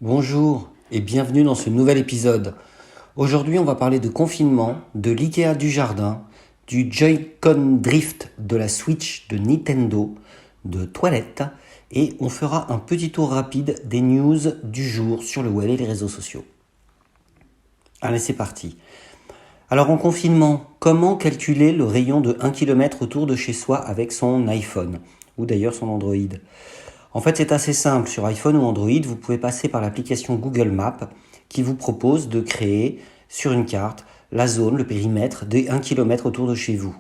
Bonjour et bienvenue dans ce nouvel épisode. Aujourd'hui, on va parler de confinement, de l'IKEA du jardin, du Joy-Con Drift de la Switch de Nintendo, de toilettes et on fera un petit tour rapide des news du jour sur le web et les réseaux sociaux. Allez, c'est parti. Alors en confinement, comment calculer le rayon de 1 km autour de chez soi avec son iPhone ou d'ailleurs son Android ? En fait, c'est assez simple. Sur iPhone ou Android, vous pouvez passer par l'application Google Maps qui vous propose de créer sur une carte la zone, le périmètre des 1 km autour de chez vous.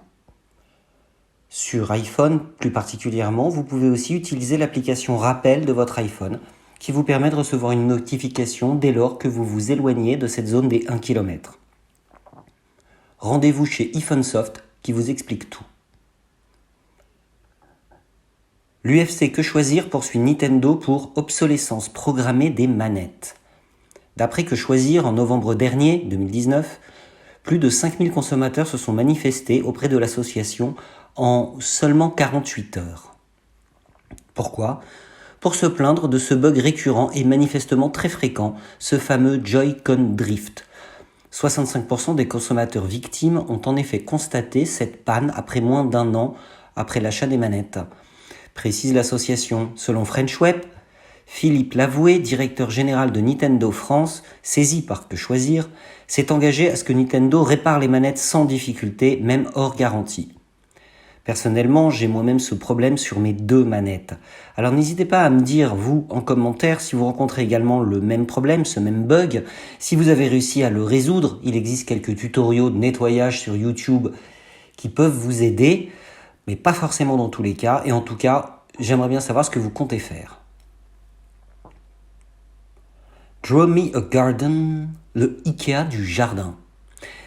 Sur iPhone, plus particulièrement, vous pouvez aussi utiliser l'application Rappel de votre iPhone qui vous permet de recevoir une notification dès lors que vous vous éloignez de cette zone des 1 km. Rendez-vous chez iPhonesoft qui vous explique tout. L'UFC Que Choisir poursuit Nintendo pour obsolescence programmée des manettes. D'après Que Choisir, en novembre dernier, 2019, plus de 5000 consommateurs se sont manifestés auprès de l'association en seulement 48 heures. Pourquoi ? Pour se plaindre de ce bug récurrent et manifestement très fréquent, ce fameux Joy-Con Drift. 65% des consommateurs victimes ont en effet constaté cette panne après moins d'un an après l'achat des manettes. Précise l'association. Selon French Web, Philippe Lavoué, directeur général de Nintendo France, saisi par Que Choisir, s'est engagé à ce que Nintendo répare les manettes sans difficulté, même hors garantie. Personnellement, j'ai moi-même ce problème sur mes 2 manettes. Alors n'hésitez pas à me dire, vous, en commentaire, si vous rencontrez également le même problème, ce même bug. Si vous avez réussi à le résoudre, il existe quelques tutoriaux de nettoyage sur YouTube qui peuvent vous aider, mais pas forcément dans tous les cas. Et en tout cas, j'aimerais bien savoir ce que vous comptez faire. Draw Me a Garden, le IKEA du jardin.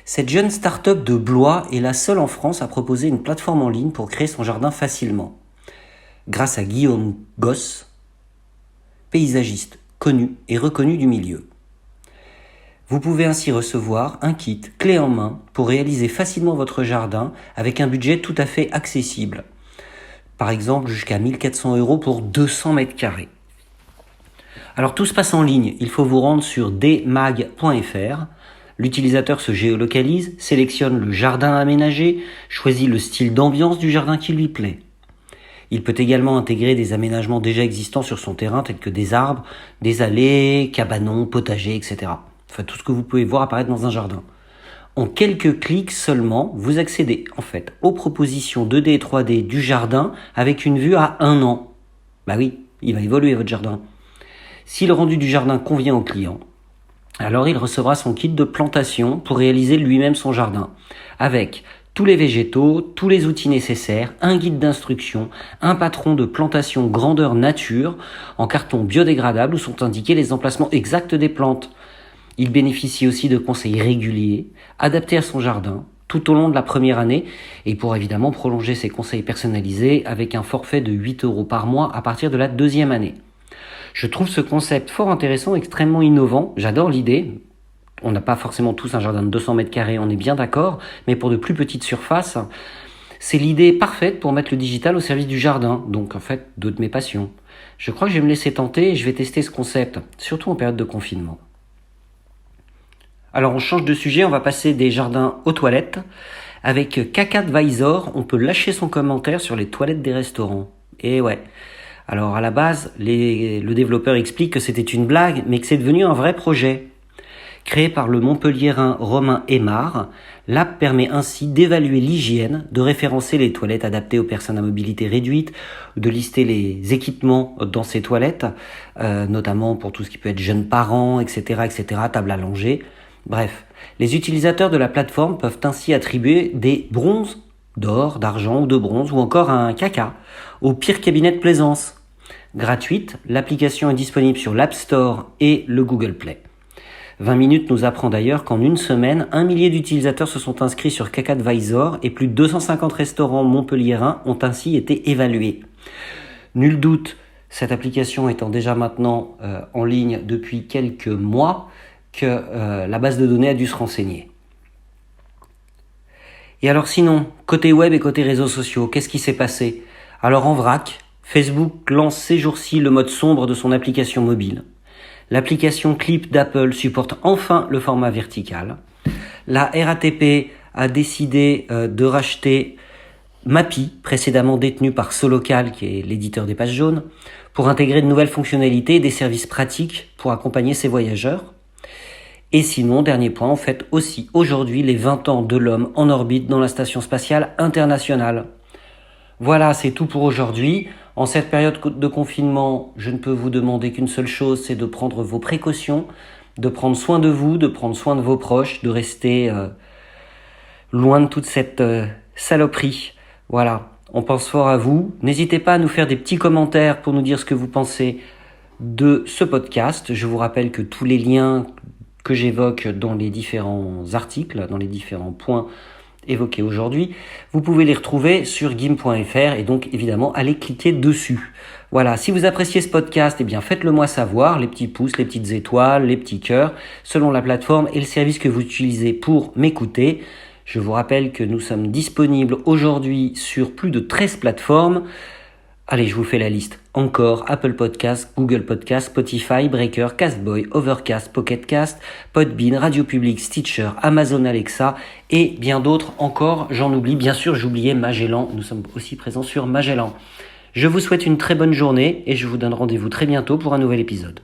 Cette jeune start-up de Blois est la seule en France à proposer une plateforme en ligne pour créer son jardin facilement. Grâce à Guillaume Gosse, paysagiste connu et reconnu du milieu. Vous pouvez ainsi recevoir un kit clé en main pour réaliser facilement votre jardin avec un budget tout à fait accessible. Par exemple, jusqu'à 1 400 € pour 200 mètres carrés. Alors tout se passe en ligne, il faut vous rendre sur dmag.fr. L'utilisateur se géolocalise, sélectionne le jardin aménagé, choisit le style d'ambiance du jardin qui lui plaît. Il peut également intégrer des aménagements déjà existants sur son terrain tels que des arbres, des allées, cabanons, potagers, etc. Enfin tout ce que vous pouvez voir apparaître dans un jardin. En quelques clics seulement, vous accédez en fait aux propositions 2D et 3D du jardin avec une vue à 1 an. Bah oui, il va évoluer votre jardin. Si le rendu du jardin convient au client, alors il recevra son kit de plantation pour réaliser lui-même son jardin, avec tous les végétaux, tous les outils nécessaires, un guide d'instruction, un patron de plantation grandeur nature, en carton biodégradable où sont indiqués les emplacements exacts des plantes. Il bénéficie aussi de conseils réguliers, adaptés à son jardin, tout au long de la première année, et pour évidemment prolonger ses conseils personnalisés avec un forfait de 8 € par mois à partir de la 2e année. Je trouve ce concept fort intéressant, extrêmement innovant. J'adore l'idée. On n'a pas forcément tous un jardin de 200 mètres carrés, on est bien d'accord, mais pour de plus petites surfaces, c'est l'idée parfaite pour mettre le digital au service du jardin, donc en fait, deux de mes passions. Je crois que je vais me laisser tenter et je vais tester ce concept, surtout en période de confinement. Alors on change de sujet, on va passer des jardins aux toilettes. Avec CacaAdvisor, on peut lâcher son commentaire sur les toilettes des restaurants. Et ouais. Alors à la base, le développeur explique que c'était une blague, mais que c'est devenu un vrai projet. Créé par le Montpelliérain Romain Aymar, l'app permet ainsi d'évaluer l'hygiène, de référencer les toilettes adaptées aux personnes à mobilité réduite, de lister les équipements dans ces toilettes, notamment pour tout ce qui peut être jeunes parents, etc., table à langer. Bref, les utilisateurs de la plateforme peuvent ainsi attribuer des bronzes d'or, d'argent ou de bronze, ou encore un caca au pire cabinet de plaisance. Gratuite, l'application est disponible sur l'App Store et le Google Play. 20 minutes nous apprend d'ailleurs qu'en une semaine, 1 millier d'utilisateurs se sont inscrits sur CacaAdvisor et plus de 250 restaurants montpelliérains ont ainsi été évalués. Nul doute, cette application étant déjà maintenant en ligne depuis quelques mois, que la base de données a dû se renseigner. Et alors sinon, côté web et côté réseaux sociaux, qu'est-ce qui s'est passé ? Alors en vrac, Facebook lance ces jours-ci le mode sombre de son application mobile. L'application Clip d'Apple supporte enfin le format vertical. La RATP a décidé de racheter Mappy, précédemment détenu par Solocal, qui est l'éditeur des pages jaunes, pour intégrer de nouvelles fonctionnalités et des services pratiques pour accompagner ses voyageurs. Et sinon, dernier point, on fête aussi aujourd'hui les 20 ans de l'homme en orbite dans la Station spatiale internationale. Voilà, c'est tout pour aujourd'hui. En cette période de confinement, je ne peux vous demander qu'une seule chose, c'est de prendre vos précautions, de prendre soin de vous, de prendre soin de vos proches, de rester loin de toute cette saloperie. Voilà, on pense fort à vous. N'hésitez pas à nous faire des petits commentaires pour nous dire ce que vous pensez de ce podcast. Je vous rappelle que tous les liens que j'évoque dans les différents articles, dans les différents points évoqués aujourd'hui, vous pouvez les retrouver sur gim.fr et donc évidemment allez cliquer dessus. Voilà, si vous appréciez ce podcast, eh bien faites-le moi savoir, les petits pouces, les petites étoiles, les petits cœurs, selon la plateforme et le service que vous utilisez pour m'écouter. Je vous rappelle que nous sommes disponibles aujourd'hui sur plus de 13 plateformes. Allez, je vous fais la liste. Encore Apple Podcast, Google Podcast, Spotify, Breaker, Castboy, Overcast, Pocket Cast, Podbean, Radio Public, Stitcher, Amazon Alexa et bien d'autres encore. J'en oublie. Bien sûr, j'oubliais Magellan. Nous sommes aussi présents sur Magellan. Je vous souhaite une très bonne journée et je vous donne rendez-vous très bientôt pour un nouvel épisode.